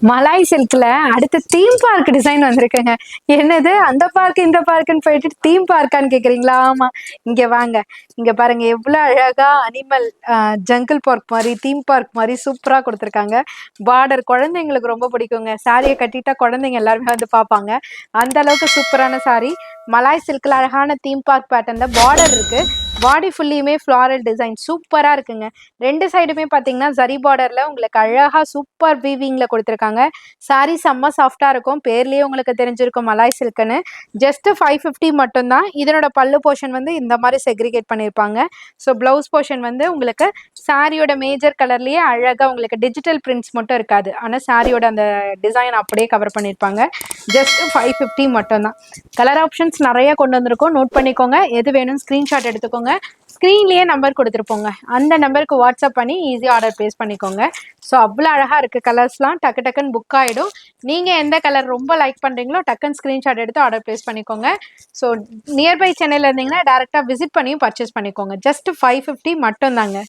Malay சில்க்ல அடுத்து theme park design வந்திருக்குங்க. என்னது அந்த பார்க் இந்த பார்க்குன்னு போயிட்டு தீம் பார்க்கான்னு கேக்குறீங்களா? ஆமா. இங்க வாங்க. இங்க பாருங்க எவ்வளோ அழகா அனிமல் ஜங்கிள் பார்க் மாரி, தீம் பார்க் மாரி சூப்பரா குடுத்துருக்காங்க. பார்டர் குழந்தைங்களுக்கு ரொம்ப பிடிக்குங்க. சாரிய கட்டிட்டா குழந்தைங்க எல்லாருமே வந்து பார்ப்பாங்க. அந்த அளவுக்கு சூப்பரான சாரி. மலாய் சில்க்ல அழகான தீம் பார்க் பேட்டர்ன்ல பார்டர் இருக்கு. பாடி ஃபுல்லியுமே ஃப்ளாரல் டிசைன் சூப்பரா இருக்குங்க. 2 சைடுமே பார்த்தீங்கன்னா, ஜரி பார்டர்ல உங்களுக்கு அழகா சூப்பர் வீவிங்ல குடுத்துருக்காங்க. சாரி செம்ம சாஃப்ட்டா இருக்கும். பேர்லயே உங்களுக்கு தெரிஞ்சிருக்கும் மலாய் சில்க்ன்னு. ஜஸ்ட் 550 மட்டும் தான். இதனோட பல்லு போர்ஷன் வந்து இந்த மாரி செக்ரிகேட் பண்ணியிருப்பாங்க. ஸோ ப்ளவுஸ் போர்ஷன் வந்து உங்களுக்கு சாரியோட மேஜர் கலர்லயே அழகா உங்களுக்கு டிஜிட்டல் பிரிண்ட்ஸ் மட்டும் இருக்காது. ஆனா சாரியோட அந்த டிசைன் அப்படியே கவர் பண்ணியிருப்பாங்க. ஜஸ்ட் 550 மட்டும் தான். கலர் ஆப்ஷன்ஸ் நெறைய கொண்டு வந்திருக்கோம். நோட் பண்ணிக்கோங்க. எது வேணும்னு ஸ்க்ரீன்ஷாட் எடுத்துக்கோங்க. ஸ்க்ரீன்லயே நம்பர் கொடுத்துருப்போங்க. அந்த நம்பருக்கு வாட்ஸ்அப் பண்ணி ஈஸியா ஆர்டர் பிளேஸ் பண்ணிக்கோங்க. ஸோ அவ்வளோ அழகா இருக்கு கலர்ஸ்லாம். டக்கு டக்குன்னு புக் ஆயிடும். நீங்க எந்த கலர் ரொம்ப லைக் பண்றீங்களோ டக்குன்னு ஸ்க்ரீன்ஷாட் எடுத்து ஆர்டர் பிளேஸ் பண்ணிக்கோங்க. ஸோ நியர்பை சென்னையில இருந்தீங்கன்னா டேரக்டா விசிட் பண்ணியும் பர்ச்சேஸ் பண்ணிக்கோங்க. ஜஸ்ட் 550 மட்டும் தாங்க.